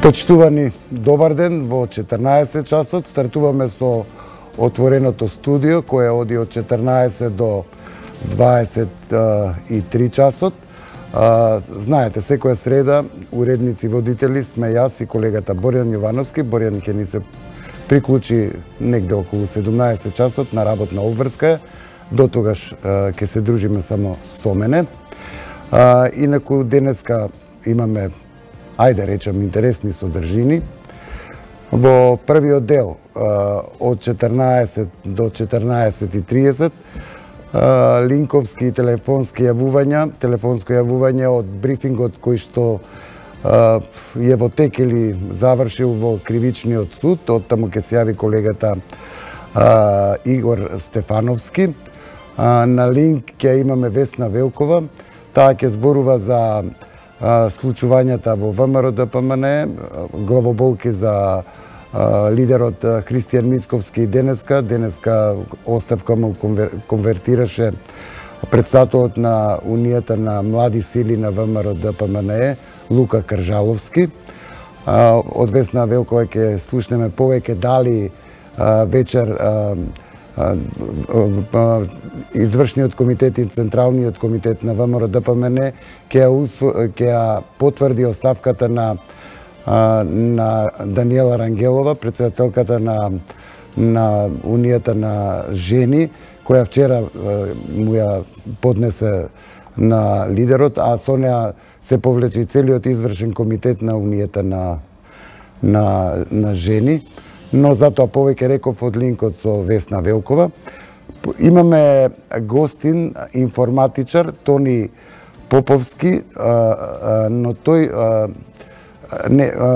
Почитувани, добар ден, во 14 часот стартуваме со отвореното студио кое оди од 14 до 23 часот. Знаете, секоја среда уредници водители сме јас и колегата Борјан Јовановски. Борјан ќе ни се приклучи негде околу 17 часот на работна обврска. До тогаш ќе се дружиме само со мене. Инаку денеска имаме, ајде речем, интересни содржини. Во првиот дел од 14 до 14:30 линковски и телефонско јавување од брифингот кој што е во тек или завршил во кривичниот суд. Оттаму ќе се јави колегата Игор Стефановски. На линк ќе имаме Весна Велкова. Таа ќе зборува за случувањата во ВМРО-ДПМН, главоболки за лидерот Христијан Мицковски денеска оставка му конвертираше претседателот на Унијата на млади сили на ВМРО-ДПМН Лука Кржаловски. Од Весна Велкова ќе слушнеме повеќе дали вечер извршниот комитет и Централниот комитет на ВМРО-ДПМН ќе потврди оставката на Даниела Рангелова, претседателката на Унијата на жени, која вчера му ја поднесе на лидерот, а со неа се повлече и целиот извршен комитет на Унијата на жени. Но затоа повеќе реков од линкот со Весна Велкова. Имаме гостин, информатичар, Тони Поповски, но тој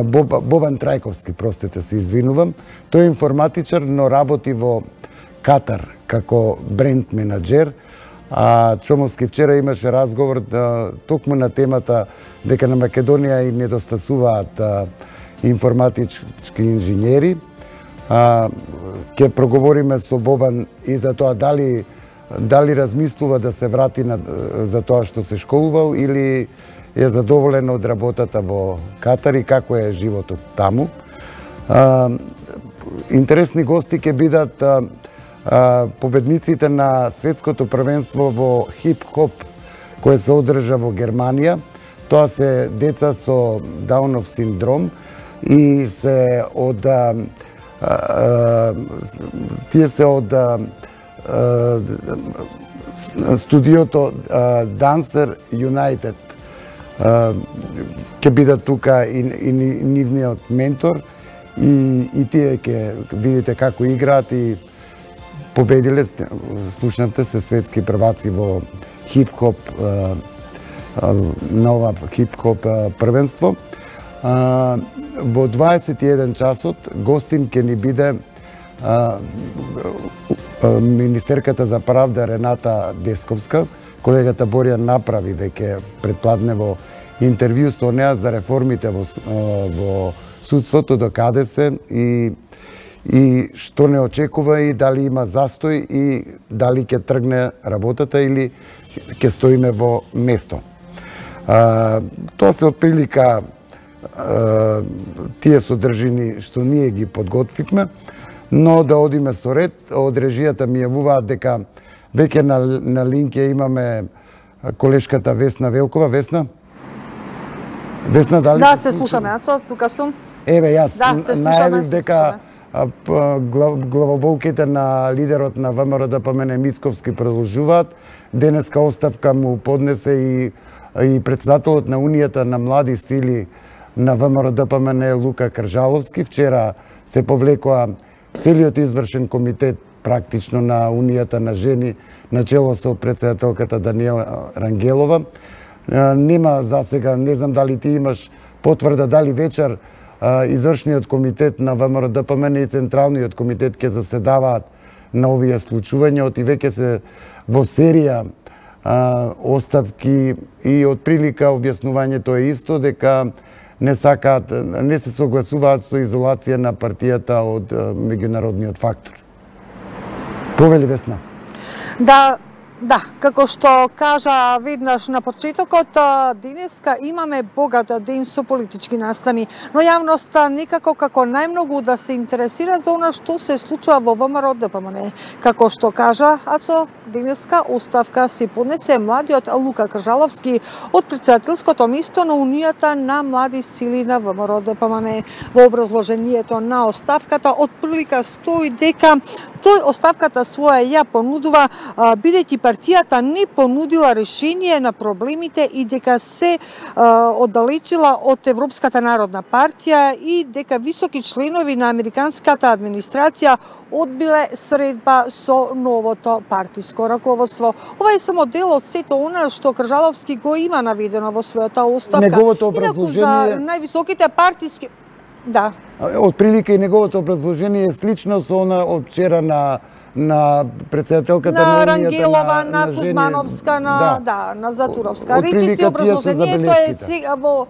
Бобан Трајковски, простете се, извинувам. Тој е информатичар, но работи во Катар како бренд менаџер. Чомовски вчера имаше разговор токму на темата дека на Македонија и недостасуваат информатички инженери. Ќе проговориме со Бобан и за тоа дали размислува да се врати за тоа што се школувал или е задоволен од работата во Катар и како е животот таму. Интересни гости ќе бидат победниците на светското првенство во хип-хоп кое се одржа во Германија. Тоа се деца со Даунов синдром и се од тие се од студиото Dancer United. Ќе бидат тука и нивниот ментор и тие ќе видите како играат и победиле, слушнавте се, светски прваци во хип-хоп, на ова хип-хоп првенство. Во 21 часот гостин ќе ни биде министерката за правда Рената Десковска. Колегата Борјан направи веќе предпладнево интервју со неа за реформите во судството, до каде се и што не очекува и дали има застој и дали ќе тргне работата или ќе стоиме во место. Тоа се отприлика тие содржини што ние ги подготвивме, но да одиме со ред. Од режијата ми јавуваат дека веќе на линк ја имаме колешката Весна Велкова. Весна, дали? Да, се слушаме, Ацо, тука сум. Еве, јас најавив се дека главоболките на лидерот на ВМРО-ДПМН Мицковски продолжуваат. Денеска оставка му поднесе и претседателот на Унијата на млади сили на ВМРО-ДПМН Лука Кржаловски. Вчера се повлекоа целиот извршен комитет практично на Унијата на жени на чело со претседателката Даниела Рангелова. Нема за сега, не знам дали ти имаш потврда дали вечер извршниот комитет на ВМРО-ДПМН и Централниот комитет ќе заседаваат на овие случувања, и веќе се во серија оставки и од прилика објаснувањето е исто дека не се согласуваат со изолација на партијата од меѓународниот фактор. Повели, Весна. Да, Да, како што кажа веднаш на почетокот, денеска имаме богат ден со политички настани, но јавноста некако како најмногу да се интересира за она што се случува во ВМРО ДПМН. Како што кажа Ацо, денеска оставка си поднесе младиот Лука Кржаловски од претседателското место на Унијата на млади сили на ВМРО ДПМН. Во образложението на оставката од прилика стои дека тој оставката своја ја понудува бидејќи партијата не понудила решение на проблемите и дека се оддалечила од Европската народна партија и дека високи членови на американската администрација одбиле средба со новото партиско раководство. Ова е само дел од сето она што Кржаловски го има наведено во својата оставка. Неговото образложение... За највисоките партиски... Да. Од прилика и неговото образложение е слично со она од вчера на председателката на Унијата, Рангелова, на Кузмановска, на Затуровска. Речи си образложението е сега во...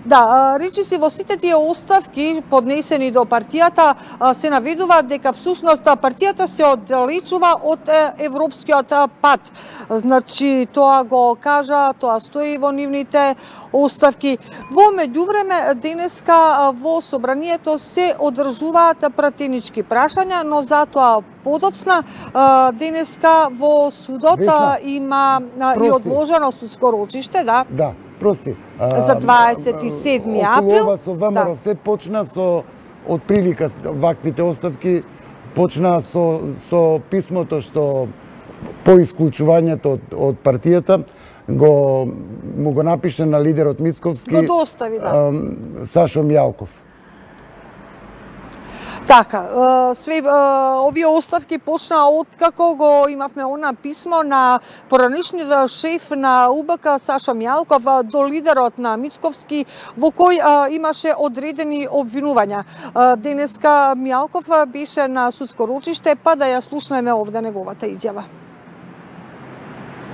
Да, речи си во сите тие оставки поднесени до партијата се наведува дека всушност партијата се оддалечува од европскиот пат. Значи, тоа го кажа, тоа стои во нивните оставки. Во меѓувреме, денеска во собранието се одржуваат пратенички прашања, но затоа подоцна денеска во судот има и одложено судско рочиште, да. Да. Прости. За 27 април. Ова со ВМРО се почна со од прилика ваквите оставки почна со писмото што по исклучувањето од партијата му го напише на лидерот Мицковски. Го достави, да. Сашо Мијалков. Така, овие оставки почнаа откако го имавме она писмо на поранешниот шеф на УБК Сашо Мијалков до лидерот на Мицковски, во кој имаше одредени обвинувања. Денеска Мијалков беше на судско рочиште, па да ја слушнеме овде неговата изјава.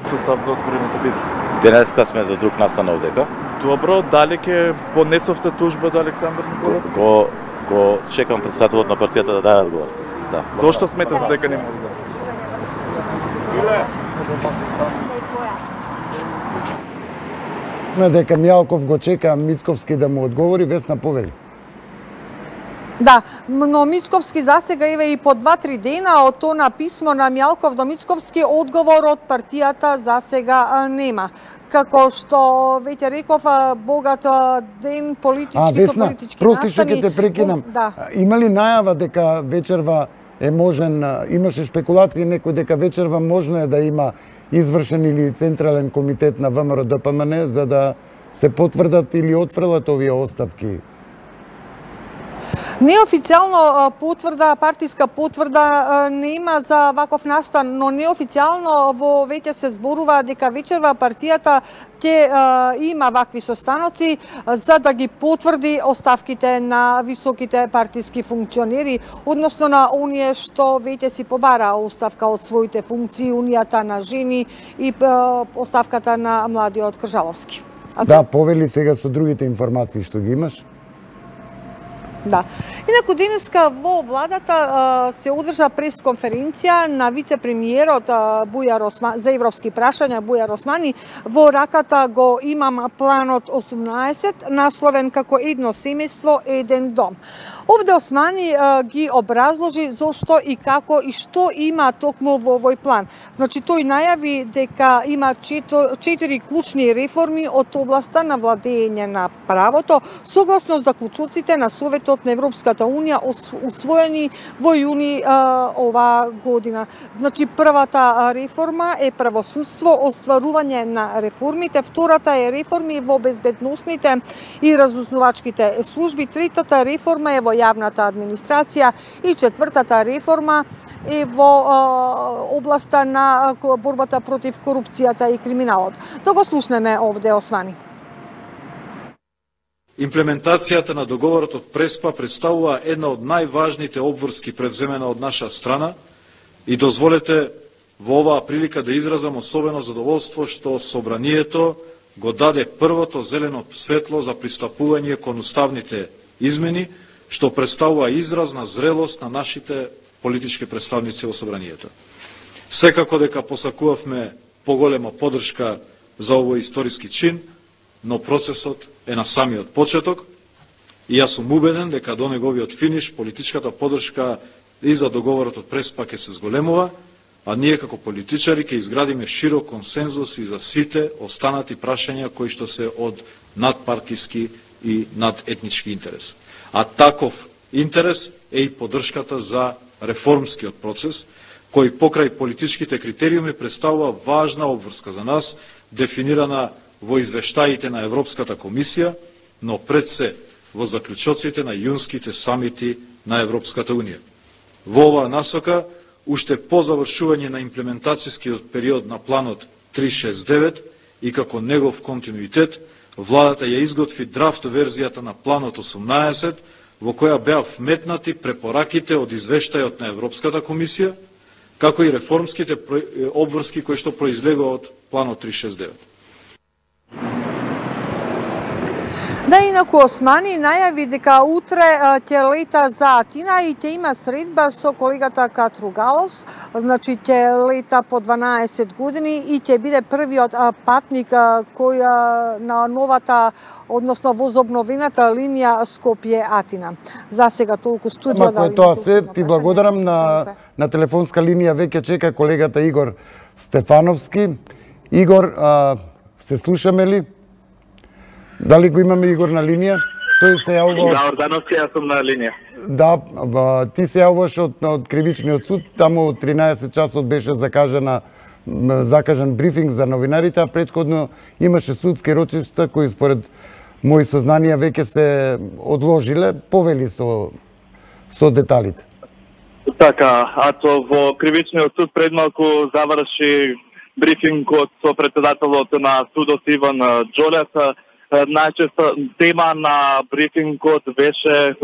Состав за отвореното писмо. Денеска сме за друг настан овдека. Добро, дали ќе поднесовте тужба до Александар Николовски? Го чекам председателот на партијата да даде одговор. Да. Зошто сметате дека не може да? Дека Мијалков го чека Мицковски да му одговори, Весна повели. Да, но Мицковски засега еве и по 2-3 дена од тоа писмо на Мијалков до Мицковски одговор од партијата засега нема. Како што веќе реков, богат ден политички со политички настани. Прости што ќе те прекинам. Да. Има ли најава дека вечерва е можен, имаше спекулации некој дека вечерва можно е да има извршен или централен комитет на ВМРО ДПМН за да се потврдат или отфрлат овие оставки? Неофицијално потврда, партиска потврда нема за ваков настан, но неофицијално во веќе се зборува дека вечерва партијата ќе има вакви состаноци за да ги потврди оставките на високите партиски функционери, односно на оние што веќе си побара оставка од своите функции, унијата на жени и оставката на младиот Кржаловски. Да, повели сега со другите информации што ги имаш. Да. Инаку денеска во владата се одржа пресконференција на вице-премиерот за европски прашања Бујар Османи. Во раката го имам планот 18, насловен како едно семејство, еден дом. Овде Османи ги образложи зошто и како и што има токму во овој план. Значи, тој најави дека има 4 клучни реформи од областа на владење на правото, согласно заклучоците на Советот на Европската Унија усвоени во јуни оваа година. Значи, првата реформа е правосудство, остварување на реформите, втората е реформи во безбедносните и разузнавачките служби, третата реформа е во јавната администрација и четвртата реформа е во областа на борбата против корупцијата и криминалот. Да го слушнеме овде Османи. Имплементацијата на договорот од Преспа представува една од најважните обврски превземена од наша страна и дозволете во оваа прилика да изразам особено задоволство што Собранието го даде првото зелено светло за пристапување кон уставните измени, што представува израз на зрелост на нашите политички представници во Собранието. Секако дека посакувавме поголема поддршка за овој историски чин, но процесот е на самиот почеток и јас сум убеден дека до неговиот финиш политичката поддршка и за договорот од Преспа ќе се зголемува, а ние како политичари ќе изградиме широк консензус и за сите останати прашања кои што се од надпартиски и надетнички интерес. А таков интерес е и поддршката за реформскиот процес, кој покрај политичките критериуми представува важна обврска за нас, дефинирана во извештаите на Европската комисија, но пред се во заклучоците на јунските самити на Европската Унија. Во оваа насока, уште по завршување на имплементацијскиот период на планот 369 и како негов континуитет, владата ја изготви драфт верзијата на планот 18, во која беа вметнати препораките од извештајот на Европската комисија, како и реформските обврски кои што произлегува од планот 369. Да, инаку Османи најави дека утре ќе лета за Атина и ќе има средба со колегата Катругалос, значи ќе лета по 12 години и ќе биде првиот патник кој на новата, односно возобновената линија Скопје-Атина. За сега толку студио. Ама тоа се, ти благодарам на телефонска линија веќе чека колегата Игор Стефановски. Игор, се слушаме ли? Дали го имаме Игор на линија? Тој се јавува... Да, Ордановски, јас сум на линија. Да, ти се јавуваш од Кривичниот суд, таму 13 часот беше закажан брифинг за новинарите, а претходно имаше судски рочишта кои според мои сознанија веќе се одложиле, повели со деталите. Така, ато во Кривичниот суд пред малку заврши брифингот со председателот на судот Иван Џолев. Најчеста тема на брифингот беше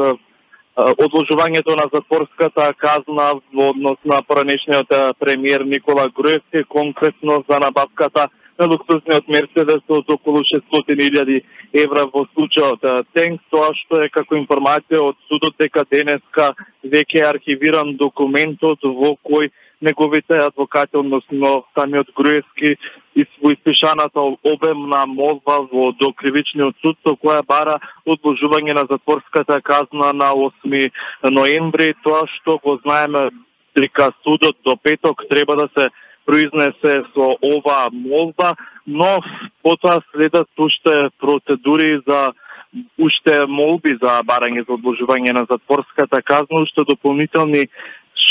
одложувањето на затворската казна во однос на поранешниот премиер Никола Груевски, конкретно за набавката на луксузниот Мерцедес од околу 600.000 евра во случајот Тенк. Тоа што е како информација од судот дека денеска веќе е архивиран документот во кој неговите адвокати, односно самиот Груевски, во испишаната обемна молба до Кривичниот суд, со која бара одложување на затворската казна на 8 ноември. Тоа што го знаеме дека судот до петок треба да се произнесе со ова молба, но потоа следат уште процедури за уште молби за барање за одложување на затворската казна, уште дополнителни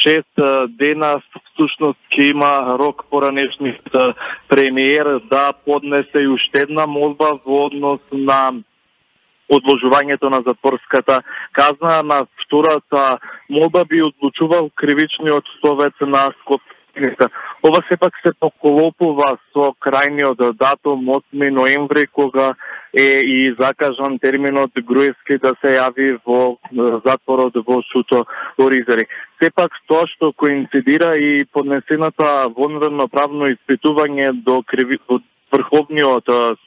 6 дена всушност ќе има рок поранешниот премиер да поднесе и уште една молба во однос на одложувањето на затворската казна. На втората молба би одлучувал Кривичниот совет на Скопје. Ова сепак се поколопува со крајниот датум 8 ноември, кога е и закажан терминот Груевски да се јави во затворот во Суто Оризари. Сепак тоа што коинцидира и поднесената вонредно правно испитување до Врховниот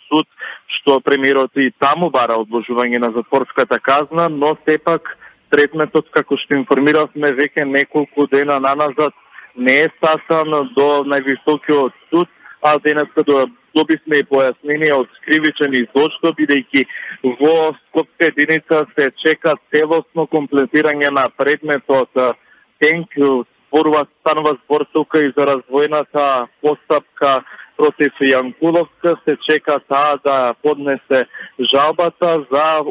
суд, што премиерот и таму бара одложување на затворската казна, но сепак предметот, како што информиравме веќе неколку дена наназад, не е стасан до највисокиот суд, а денеска добивме и појаснение од Кривичен и зошто, бидејќи во Скопска единица се чека целосно комплетирање на предметот Тенк, станува збор тука и за развојната постапка против Јанкуловска, се чека таа да поднесе жалбата за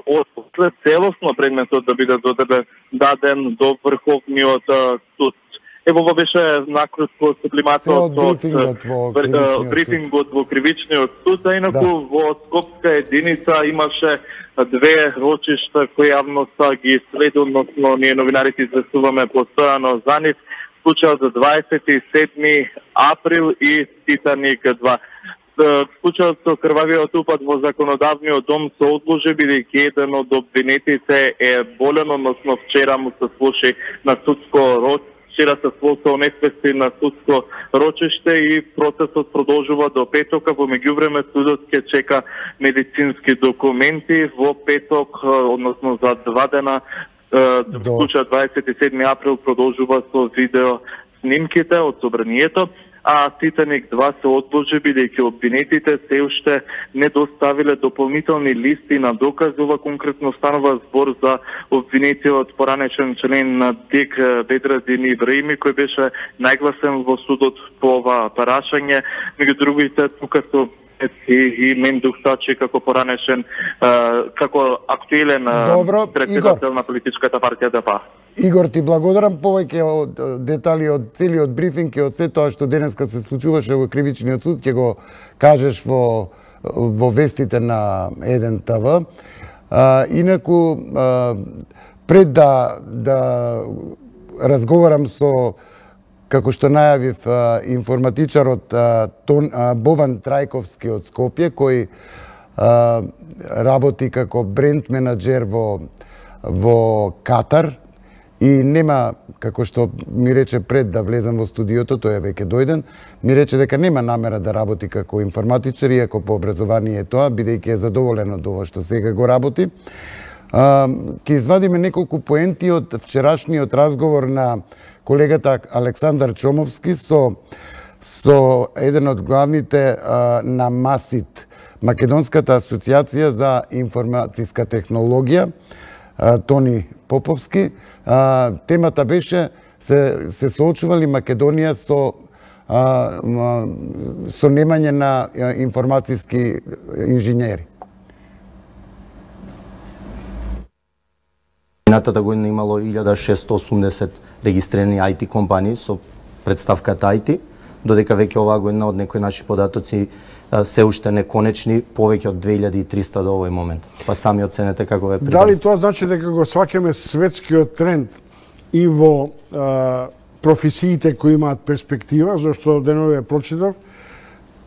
целосно предметот да биде даден до Врховниот суд. Ево ова беше накратко сублиматот од брифингот во Кривичниот суд, а инаку во Скопска единица имаше две рочишта кои јавноста ги следи, односно ние новинарите известуваме постојано за нив. Случајот за 27 април и Титаник 2. Случајот со крвавиот упад во законодавниот дом се одложи, бидејќи еден од обвинетите е болен, односно вчера му се слуши на судско Вчера се слушал неспести на судско рочиште и процесот продолжува до петока. Во меѓувреме судот ќе чека медицински документи. Во петок, односно за 2 дена, случајот 27 април продолжува со видео снимките од собранието. а Титаник 2 се одложи бидејќи обвинетите се уште не доставиле дополнителни листи на докази. Ова конкретно станува збор за обвинетиот поранешен член на ДЕК Бедрадин Ибраими, кој беше најгласен во судот по ова прашање. Меѓу другите, тука се и Мендух Сачи како поранешен, како актуелен председател на политичката партија ДПА. Игор, ти благодарам повеќе од детали од целиот брифинг и од се тоа што денеска се случуваше во Кривичниот суд, ќе го кажеш во вестите на 1 ТВ. Инаку, пред да разговарам со, како што најавив, информатичарот Бобан Трајковски од Скопје, кој работи како бренд менаџер во Катар и нема, како што ми рече пред да влезам во студиото, тој е веќе дојден, ми рече дека нема намера да работи како информатичар, иако по образование е тоа, бидејќи е задоволен од ова што сега го работи. Ќе извадиме неколку поенти од вчерашниот разговор на колегата Александар Чомовски со еден од главните на МАСИТ, Македонската асоциација за информацијска технологија, Тони Поповски. Темата беше се соочували Македонија со немање на информацијски инженери. Минатата година имало 1680 регистрирани IT компании со представката IT, додека веќе оваа година од некои наши податоци се уште неконечни, повеќе од 2300 до овој момент. Па сами оценете како е придавност. Дали тоа значи дека го сваќаме светскиот тренд и во професиите кои имаат перспектива, зашто денове прочитав,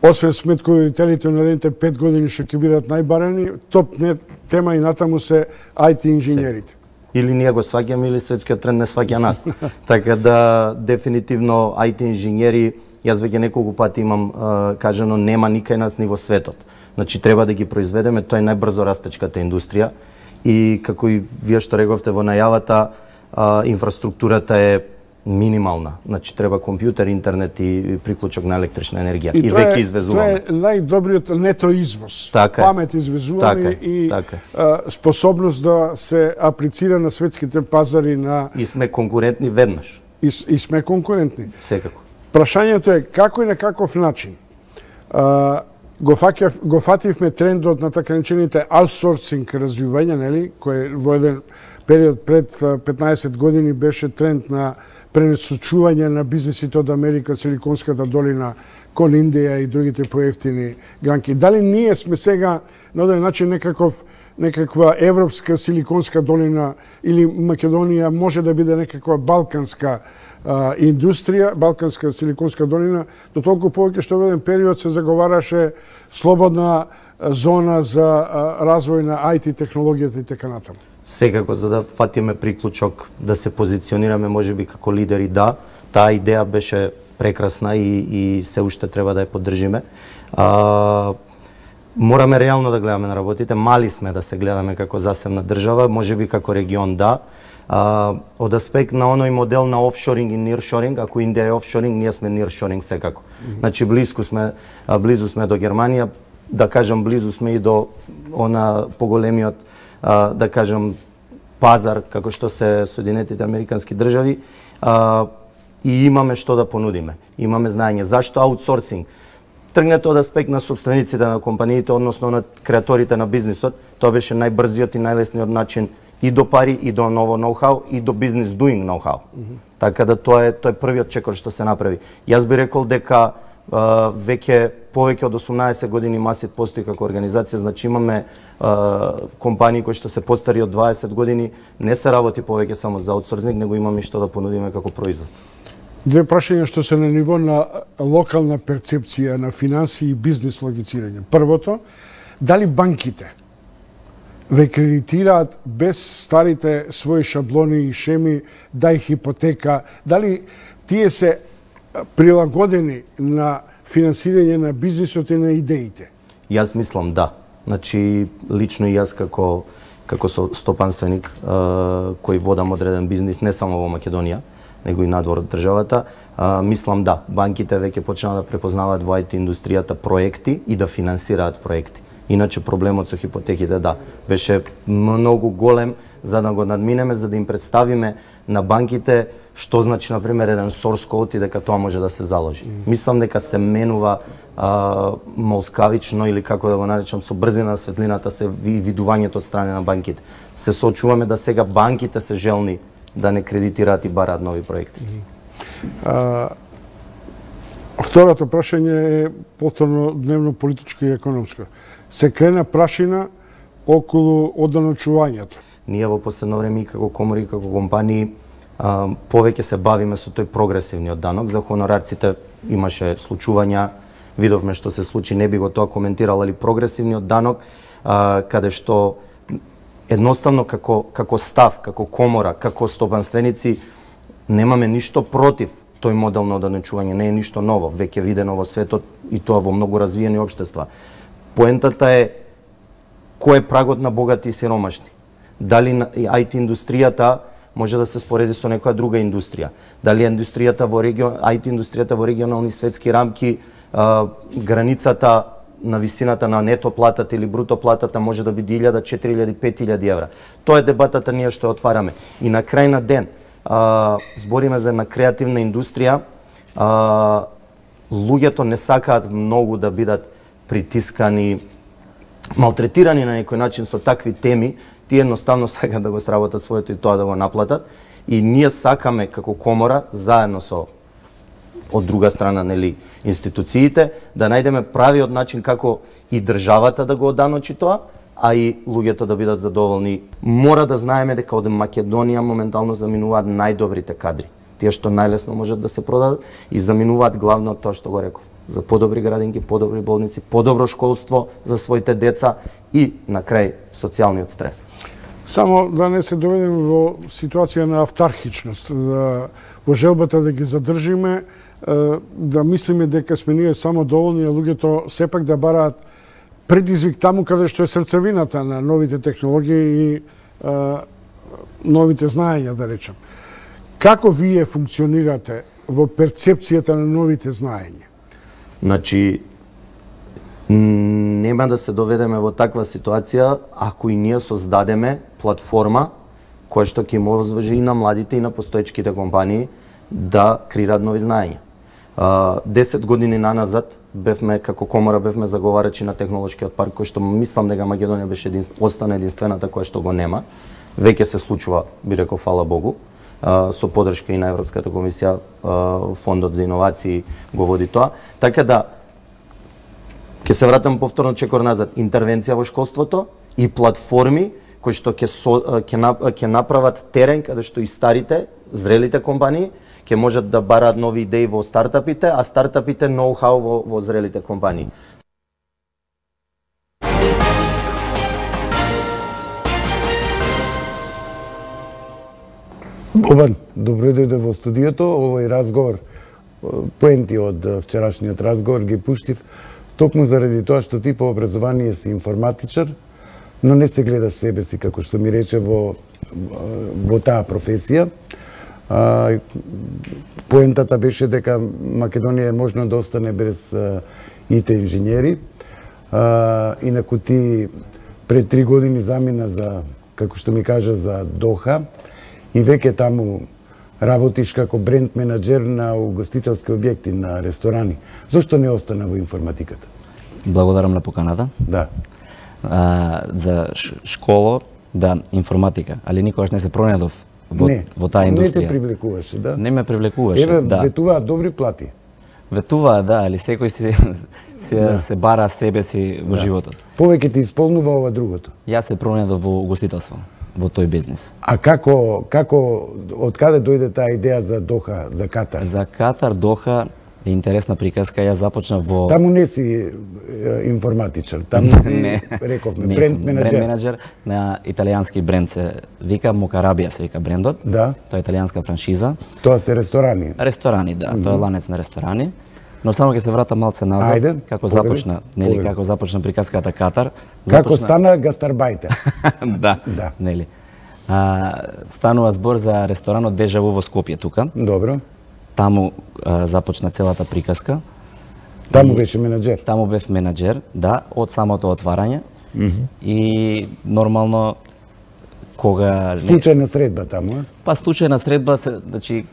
освен сметководителите на наредните 5 години што ќе бидат најбарени, топ тема и натаму се IT инженерите. Или ние го сваќаме, или светскиот тренд не сваќа нас. Така да, дефинитивно, IT инженери, јас веќе неколку пати имам кажано, нема никај нас ни во светот. Значи, треба да ги произведеме, тоа е најбрзо растечката индустрија. И како и вие што рековте во најавата, инфраструктурата е минимална. Значи, треба компјутер, интернет и приклучок на електрична енергија. И веќе извезуваме. Тоа е најдобриот нето извоз. Памет извезуваме и способност да се аплицира на светските пазари на... И сме конкурентни веднаш. И сме конкурентни. Секако. Прашањето е како и на каков начин го фативме трендот на така наречените аутсорсинг развивања, нели, кој во еден период пред 15 години беше тренд на пренесочување на бизнисите од Америка, Силиконската долина кон Индија и другите поевтини гранки. Дали ние сме сега на оден начин некаква европска Силиконска долина или Македонија може да биде некаква балканска индустрија, балканска Силиконска долина, до толку повеќе што во еден период се заговараше слободна зона за развој на IT технологијата и така натаму. Секако, за да фатиме приклучок, да се позиционираме можеби како лидери, да, таа идеја беше прекрасна и се уште треба да ја поддржиме. Мораме реално да гледаме на работите, мали сме да се гледаме како засебна држава, можеби како регион, да. Од аспект на оној модел на офшоринг и ниршоринг, ако Индија е офшоринг, ние сме ниршоринг секако. Значи близу сме до Германија, да кажам близу сме и до поголемиот, да кажам, пазар како што се Соединетите Американски држави, и имаме што да понудиме. Имаме знаење. Зашто аутсорсинг? Тргнете од аспект на собствениците на компаниите, односно на креаторите на бизнисот, тоа беше најбрзиот и најлесниот начин и до пари, и до ново ноу-хау, и до бизнес доинг ноу-хау. Така да тоа е првиот чекор што се направи. Јас би рекол дека веќе повеќе од 18 години МАСИТ постои како организација, значи имаме компании кои што се постари од 20 години, не се работи повеќе само за аутсорсинг, него имаме што да понудиме како производ. Две прашања што се на ниво на локална перцепција на финанси и бизнес логицирање. Првото, дали банките ве кредитираат без старите своји шаблони и шеми, дај хипотека, дали тие се прилагодени на финансирање на бизнисот и на идеите? Јас мислам да. Значи, лично и јас како стопанственик кој водам одреден бизнис, не само во Македонија, него и надвор од државата. Мислам да, банките веќе почнаа да препознаваат во IT индустријата проекти и да финансираат проекти. Иначе проблемот со хипотеките, да, беше многу голем за да го надминеме, за да им представиме на банките што значи, например, еден source code и дека тоа може да се заложи. Мислам дека се менува молскавично или како да го наречам со брзина на светлината се видувањето од страна на банките. Се соочуваме да сега банките се желни да не кредитираат и бараат нови проекти. Второто прашање е повторно дневно политичко и економско. Се крена прашина околу оданочувањето. Ние во последно време и како комори, како компании, повеќе се бавиме со тој прогресивниот данок. За хонорарците имаше случувања, видовме што се случи, не би го тоа коментирал, али прогресивниот данок, каде што едноставно како став, како комора, како стопанственици, немаме ништо против тој модел на оданочување, не е ништо ново, веќе видено во светот и тоа во многу развиени општества. Поентата е кој е прагот на богати и сиромашни. Дали IT индустријата може да се спореди со некоја друга индустрија? Дали индустријата во IT индустријата во регионални светски рамки, границата на висината на нето платата или бруто платата може да биде 1000, 4000, 5000 евра. Тоа е дебатата ние што отвараме. И на крај на ден збориме за една креативна индустрија. Луѓето не сакаат многу да бидат притискани, малтретирани на некој начин со такви теми. Тие едноставно сакаат да го сработат своето и тоа да го наплатат. И ние сакаме како комора, заедно со од друга страна, нели, институциите, да најдеме правиот начин како и државата да го оданочи тоа, а и луѓето да бидат задоволни. Мора да знаеме дека од Македонија моментално заминуваат најдобрите кадри. Тие што најлесно можат да се продадат и заминуваат главно тоа што го реков. За подобри градинки, подобри болници, подобро школство за своите деца и на крај социјалниот стрес. Само да не се доведеме во ситуација на автархичност, во желбата да ги задржиме, да мислиме дека сме ние само доволни, а луѓето сепак да бараат предизвик таму каде што е срцевината на новите технологии и новите знаења, да речем. Како вие функционирате во перцепцијата на новите знаења? Значи, нема да се доведеме во таква ситуација ако и ние создадеме платформа која што ќе им озважи и на младите и на постоечките компании да креираат нови знаења. 10 години наназад бевме како комора бевме заговарачи на технолошкиот парк, кој што мислам дека Македонија беше остана единствената која што го нема. Веќе се случува, би рекол, фала Богу, со поддршка и на Европската комисија, фондот за иновации го води тоа. Така да ќе се вратам повторно чекор назад, интервенција во школството и платформи кои што ќе направат терен каде што и старите, зрелите компании ќе можат да бараат нови идеи во стартапите, а стартапите ноу-хау во зрелите компании. Бобан, добро дојде во студиото. Овој разговор, поенти од вчерашниот разговор ги пуштив токму заради тоа што ти по образование си информатичар, но не се гледаш себе си, како што ми рече, во таа професија. Поентата беше дека Македонија е можно да остане без ИТ инженери. Инаку ти пред 3 години замина за, како што ми кажа, за Доха и веќе таму работиш како бренд менаџер на угостителски објекти, на ресторани. Зошто не остана во информатиката? Благодарам на поканата. Да. За школа, да, информатика, али никогаш не се пронедов во таа индустрија. Не те привлекуваше, да? Не ме привлекуваше, да. Ветуваат добри плати. Ветуваат, да, али секој се бара себе си во животот. Повеќе ти исполнува ова другото. Јас се пронедов во угостителство, во тој бизнес. А како од каде дојде таа идеја за Доха, за Катар? За Катар, Доха е интересна приказка. Јас започнав во... Таму не си информатичар, таму си, рековме, бренд менаџер. Бренд менаџер на италијански бренд се вика Мокарабија, се вика брендот. Да. Тоа е италијанска франшиза. Тоа се ресторани? Ресторани, да. Тоа е ланец на ресторани. Но само ќе се вратам малце назад. Ајде, како започна, нели, како започна приказката Катар. Како стана гастарбајтер? Да, нели. Станува збор за ресторанот Дежаву во Скопје тука. Добро. Таму започна целата приказка. Таму беше менаџер? Таму бев менаџер, да, од самото отварање. И нормално кога случајна средба таму, Па случајна средба значи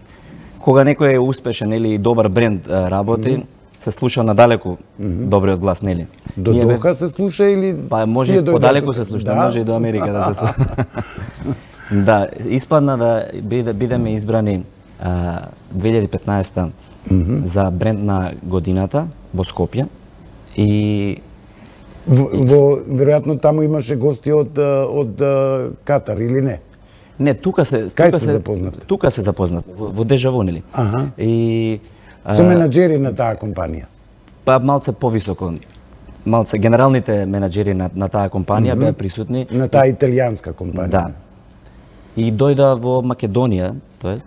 кога некој е успешен или добар бренд работи, се слуша надалеку добриот глас, нели? До Доха се слуша или па може подалеку се слуша, да? Може и до Америка да се слуша. Да, испадна да бидеме избрани 2015 за бренд на годината во Скопје и веројатно таму имаше гости од Катар или не? Не, тука се запознат? Тука се запознат во Дежаву, нели? И со менаџери на таа компанија. Па малце повисоко. Малце генералните менаџери на таа компанија беа присутни на таа италијанска компанија. Да. И дојда во Македонија, тоест.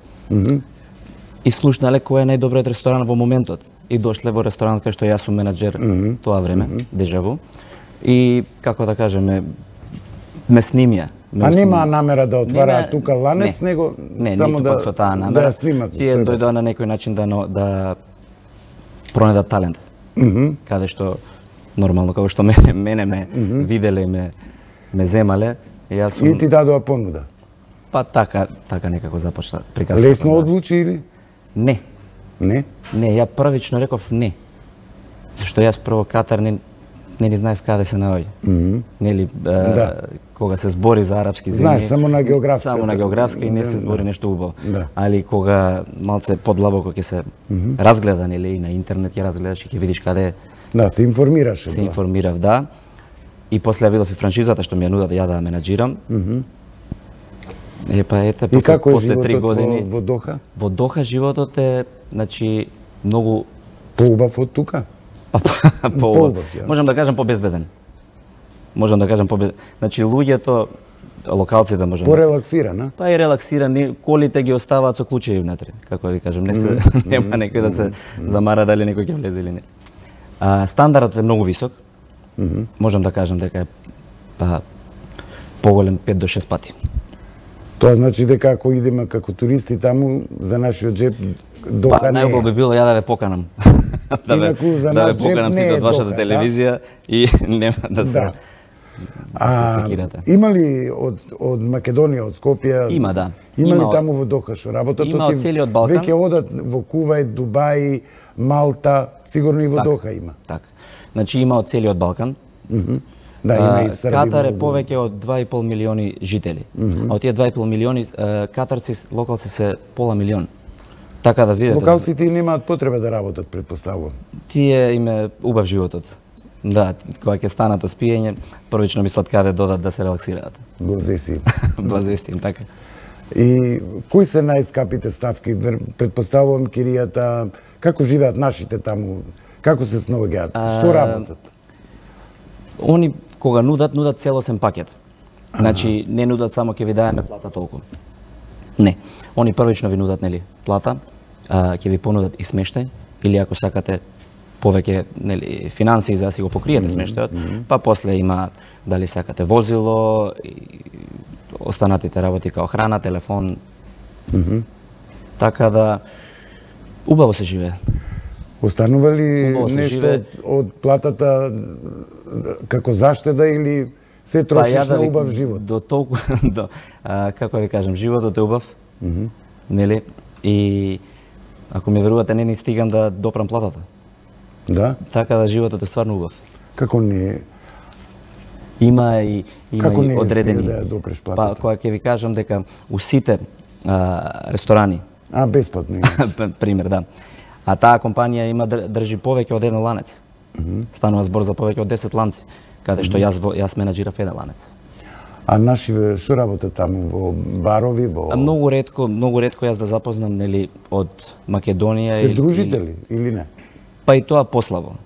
И слушнале кој е најдобриот ресторан во моментот. И дошле во ресторанот кај што јас сум менаџер тоа време, Дежаву. И како да кажеме, ме снимија. А нема намера да отвара тука ланец, него само да со таа намера. Снимат. Тие дојдоа на некој начин да пронедат талент. Каде што нормално како што мене ме виделе и ме земале, јас сум... И ти дадоа понуда. Па така некако започна приказката. Лесно одлучи или? Не. Не? Не, ја првично реков не. Зашто јас прво Катар не знаев каде се наоѓа. Нели, кога се збори за арапски земји... Знаеш, само на географска. Само на географска и не се збори нешто убаво. Али кога малце подлабоко ќе се разгледа, нели, и на интернет ќе разгледаш и ќе видиш каде... Да, се информираше. Се информирав, да. И после ја видов и франшизата што ми ја нудат ја да менаџирам. И како е животот во Доха? Во Доха животот е, значи, многу... Поубав од тука? Поубав. Можам да кажам побезбеден. Значи, луѓето, локалците можам да... Порелаксиран, Па и релаксирани, колите ги оставаат со клучеви внатре, како ви кажам. Нема некој да се замара дали некој ќе влезе или не. Стандардот е многу висок. Можам да кажам дека е поголем 5 до 6 пати. Тоа значи дека ако идеме како туристи таму, за нашиот джеп Доха не е. Најубаво би било ја да ве поканам. Да ве поканам сите од вашата телевизија и нема да се секирате. Има ли од Македонија, од Скопје? Има, да. Има ли таму во Доха што работат? Има од целиот Балкан. Веќе одат во Кувајт, Дубај, Малта, сигурно и во Доха има. Така. Значи има од целиот Балкан. Да, има и Србија. Катар е повеќе од 2,5 милиони жители. А од тие 2,5 милиони катарци, локалци се пола милион. Така да видите. Локалците немаат потреба да работат, предпоставувам. Тие им е убав животот. Да, кога ќе станат од спиење, првично мислат каде додат да се релаксираат. Блазеси. Блазеси им, така. И кои се најскапите ставки? Предпоставувам киријата, како живеат нашите таму, како се снаоѓаат, што работат? Они кога нудат целосен пакет. Значи не нудат само ќе ви даеме плата толку. Не. Они првично ви нудат, нели, плата, ќе ви понудат и смештај, или ако сакате повеќе, нели, финансии за да си го покриете смештајот, па после има дали сакате возило, и останатите работи као храна, телефон. Така да убаво се живее. Останува ли нешто од платата како заштеда или се трошиш на убав живот? До толку, како ви кажам, животот е убав, нели? И ако ми верувате, не ни стигам да допрам платата. Да? Така да животот е стварно убав. Како не? Има и одредени. Да допреш платата? Па, кога ќе ви кажам дека у сите ресторани... Бесплатно пример, да. А таа компанија има држи повеќе од еден ланец. Станува збор за повеќе од 10 ланци, каде што јас менаџирав еден ланец. А наши што работат таму во барови, во Многу ретко јас да запознам, нели, од Македонија. Се дружите ли или не? Па и тоа послабо.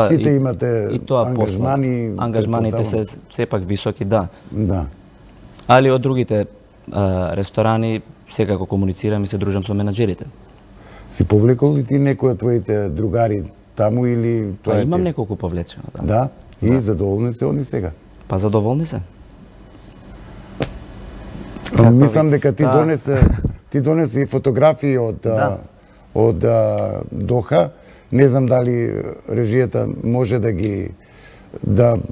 Сите имате ангажмани. Ангажманите се сепак високи, да. Да. Али од другите ресторани секако комуницирам и се дружам со менаџерите. Си повлекол ли ти некој од твоите другари таму или тоа? Па имам неколку повлечено таму. Да? И задоволни се они сега? Па задоволни се. Мислам дека ти донесе и фотографии од Доха. Не знам дали режијата може да ги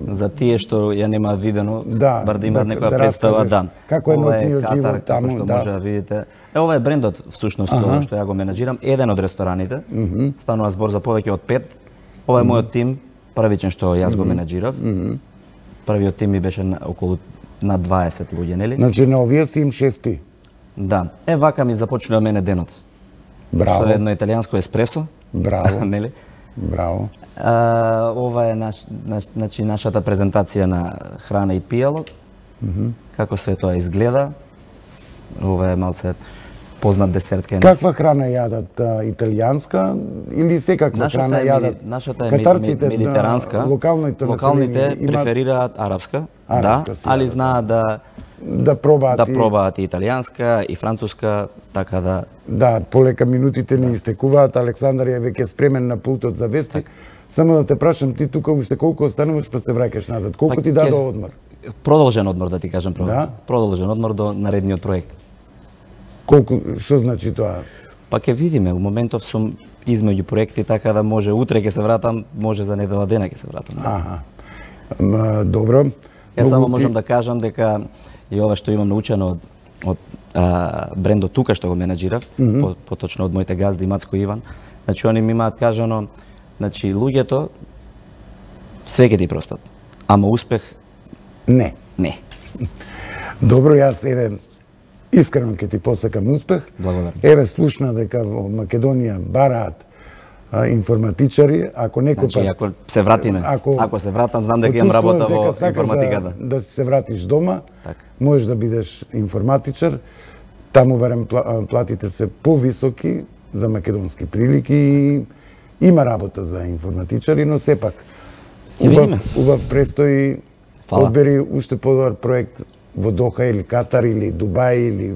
за тие што ја немаат видено, бар да имаат некоја представа, Како е ноќниот живот таму, што може да видите. Ова е брендот всушност што ја го менаџирам, еден од рестораните. Станува збор за повеќе од 5. Ова е мојот тим, првичен што јас го менаџирав. Првиот тим ми беше околу на 20 луѓе, нели? Значи на овие си им шеф ти. Да. Вака ми започнува мене денот. Браво. Со едно италијанско еспресо. Браво. Нели? Браво. Ова е значи нашата презентација на храна и пијало. Како се тоа изгледа. Ова е малце познат десерт кај нас. Каква храна јадат? Италијанска или секаква храна јадат? Нашата е медитеранска. Локалните преферираат арапска, али знаат да пробаат и италијанска и француска, така да. Да, полека минутите ни истекуваат. Александар е веќе спремен на пултот за вести. Само да те прашам, ти тука уште колку остануваш па се враќаш назад? Колку ти даде одмор? Продолжен одмор, да ти кажам прво. Продолжен одмор до наредниот проект. Колку, што значи тоа? Па ќе видиме, у моментов сум измеѓу проекти, така да може утре ќе се вратам, може за недела дена ќе се вратам. Добро. Јас само можам да кажам дека и ова што имам научено од брендот тука што го менаџирав, поточно од моите газди Мацко и Иван, значи они ми имаат кажано, значи луѓето све ќе ти простат, ама успех не. Добро, јас искрено ќе ти посакам успех. Благодарам. Слушна дека во Македонија бараат информатичари, ако некој значи, ако се вратиме, ако се вратам, знам дека имам работа во информатиката. Да се вратиш дома, можеш да бидеш информатичар, таму барем платите се повисоки за македонски прилики и има работа за информатичари, но сепак убав престои, одбери уште подобар проект во Доха или Катар или Дубај или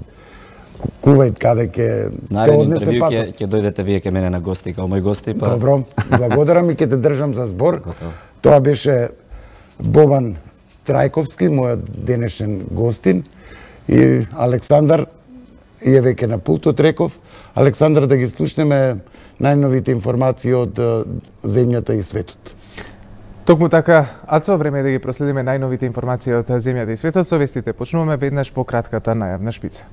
Кувајт, каде ќе наредни интервју ќе дојдете вие ке мене на гости, као мој гости. Добро, благодарам и ќе те држам за збор. Тоа беше Бобан Трајковски, мојот денешен гостин, и Александар е веќе на пултот, реков. Александар, да ги слушнеме најновите информации од земјата и светот. Токму така, Ацо, време е да ги проследиме најновите информации од земјата и светот. Со вестите почнуваме веднаш по кратката најавна шпица.